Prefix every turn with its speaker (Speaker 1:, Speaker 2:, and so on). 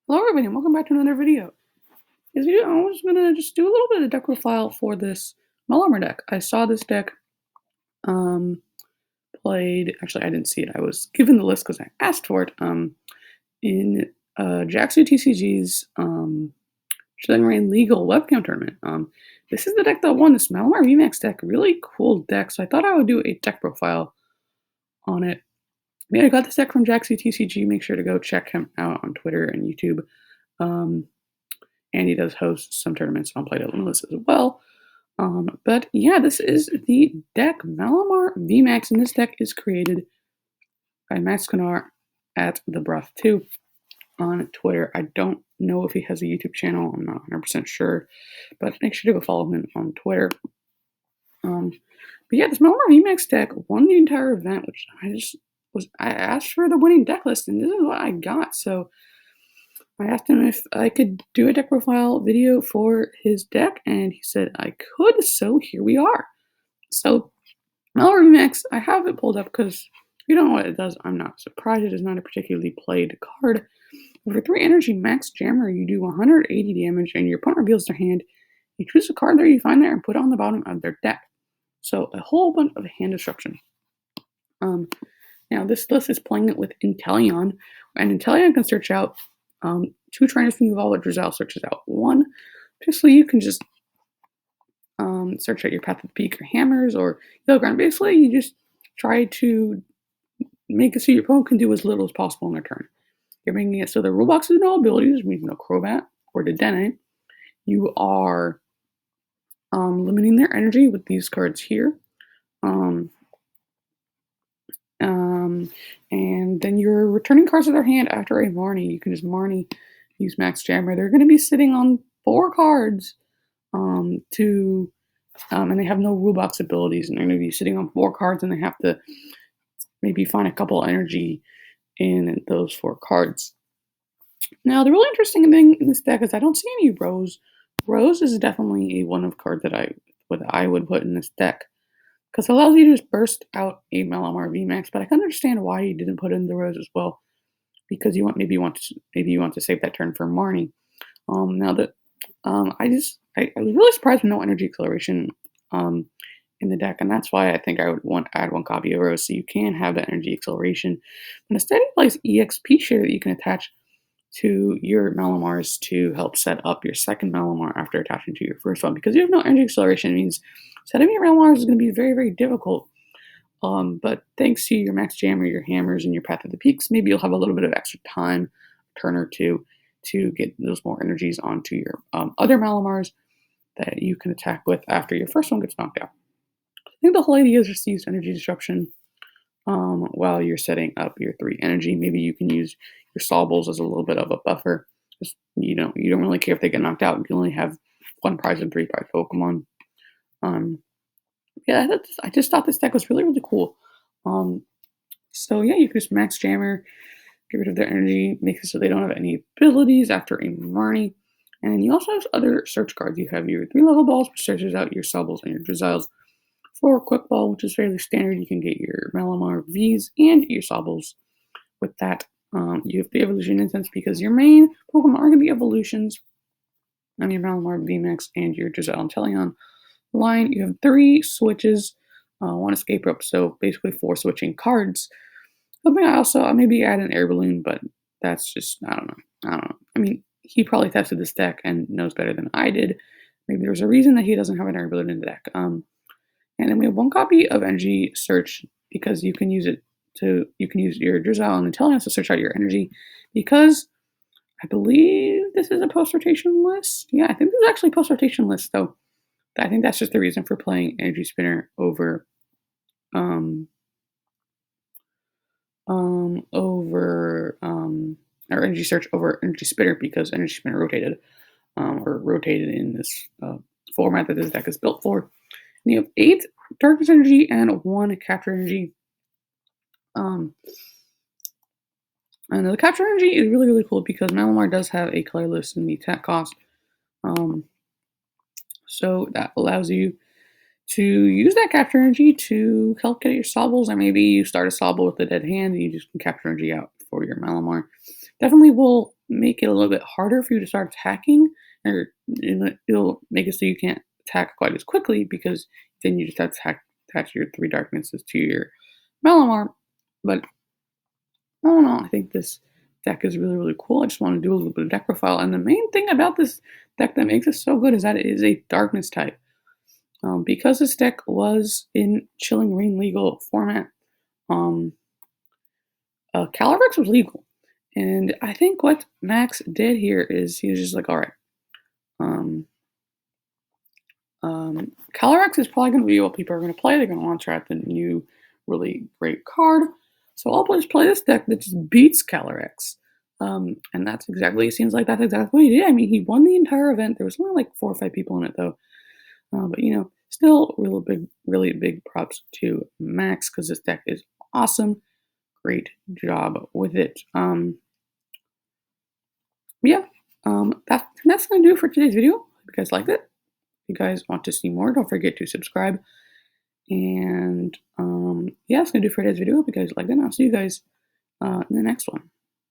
Speaker 1: Hello everybody, and welcome back to another video. This video, I was gonna just do a little bit of deck profile for this Malamar deck. I saw this deck um played. Actually, I didn't see it. I was given the list because I asked for it. In Jackson TCG's Rain Legal webcam tournament. This is the deck that won this Malamar VMAX deck. Really cool deck. So I thought I would do a deck profile on it. Yeah, I got this deck from Jackson TCG. Make sure to go check him out on Twitter and YouTube. Um, and he does host some tournaments on Play-Doh Limitless as well. But yeah, this is the deck Malamar VMAX, and this deck is created by TrevNoir at the Breath 2 on Twitter. I don't know if he has a YouTube channel. I'm not 100% sure, but make sure to go follow him on Twitter. But yeah, this Malamar VMAX deck won the entire event, which I asked for the winning deck list, and this is what I got. So I asked him if I could do a deck profile video for his deck, and he said I could, so here we are. So, Malamar VMAX, I have it pulled up because you don't know what it does. I'm not surprised. It is not a particularly played card. For 3 energy max jammer, you do 180 damage, and your opponent reveals their hand. You choose a card that you find there and put it on the bottom of their deck. So, a whole bunch of hand disruption. Now, this list is playing it with Inteleon, and Inteleon can search out 2 trainers from Yuval, Drizel searches out 1. Basically, you can just search out your Path of the Peak or Hammers or Yellow Ground. Basically, you just try to make it so your opponent can do as little as possible on their turn. You're making it so the rule box has no abilities, meaning no Crobat or Dedenne. You are limiting their energy with these cards here. And then you're returning cards to their hand after a Marnie. You can just Marnie, use Max Jammer. They're going to be sitting on 4 cards and they have no rule box abilities, and they're going to be sitting on 4 cards, and they have to maybe find a couple energy in those 4 cards. Now, the really interesting thing in this deck is I don't see any Rose. Rose is definitely a one of card that I would put in this deck, because it allows you to just burst out a Malamar VMAX, but I can understand why you didn't put in the Rose as well, because you want to save that turn for Marnie. Now that I was really surprised with no energy acceleration in the deck, and that's why I think I would want to add 1 copy of Rose so you can have that energy acceleration. And instead, he plays EXP share that you can attach to your Malamars to help set up your second Malamar after attaching to your first one. Because you have no energy acceleration, it means setting your Malamars is going to be very, very difficult. But thanks to your Max Jammer, your Hammers, and your Path of the Peaks, maybe you'll have a little bit of extra time, turn or two, to get those more energies onto your other Malamars that you can attack with after your first one gets knocked out. I think the whole idea is just to use energy disruption while you're setting up your 3 energy. Maybe you can use your Sawbles as a little bit of a buffer. Just, you don't really care if they get knocked out. You can only have 1 prize and 3 prize Pokemon. Yeah, I just thought this deck was really, really cool. So yeah, you can just Max Jammer, get rid of their energy, make it so they don't have any abilities after a Marnie. And then you also have other search cards. You have your 3 level balls, which searches out your Sawbles and your Drizels. 4 Quick Ball, which is fairly standard. You can get your Malamar Vs and your Sawbles with that. You have the Evolution Incense because your main Pokemon are going to be evolutions on your Malamar VMAX and your Drizel and Inteleon line. You have 3 switches, 1 escape rope, so basically 4 switching cards. I also maybe add an air balloon, but that's just I don't know. I mean, he probably tested this deck and knows better than I did. Maybe there's a reason that he doesn't have an air balloon in the deck. And then we have 1 copy of Energy Search because you can use your Drizel and Inteleon to search out your energy, because I believe this is a post-rotation list. Yeah, I think this is actually a post-rotation list, though. I think that's just the reason for playing Energy Spinner over or Energy Search over Energy Spinner, because Energy Spinner rotated in this format that this deck is built for. And you have 8 Darkness Energy and 1 Capture Energy. And the Capture Energy is really, really cool because Malamar does have a colorless in the attack cost. So that allows you to use that Capture Energy to help get your Sawbles, or maybe you start a Sawble with a dead hand and you just can Capture Energy out for your Malamar. definitely will make it a little bit harder for you to start attacking, or it'll make it so you can't attack quite as quickly because then you just have to attach your 3 darknesses to your Malamar. But all in all, I think this deck is really, really cool. I just want to do a little bit of deck profile. And the main thing about this deck that makes it so good is that it is a darkness type. Because this deck was in Chilling Reign legal format, um, Calyrex was legal. And I think what Max did here is he was just like, all right, um, Calyrex is probably going to be what people are going to play. They're going to launch out the new really great card. So I'll just play this deck that just beats Calyrex. And that's exactly, it seems like that's exactly what he did. I mean, he won the entire event. There was only like 4 or 5 people in it though. But still really big props to Max because this deck is awesome. Great job with it. Yeah, that's gonna do it for today's video. Hope you guys liked it. If you guys want to see more, don't forget to subscribe. And yeah, that's gonna do it for today's video. Hope you guys liked it. And I'll see you guys in the next one.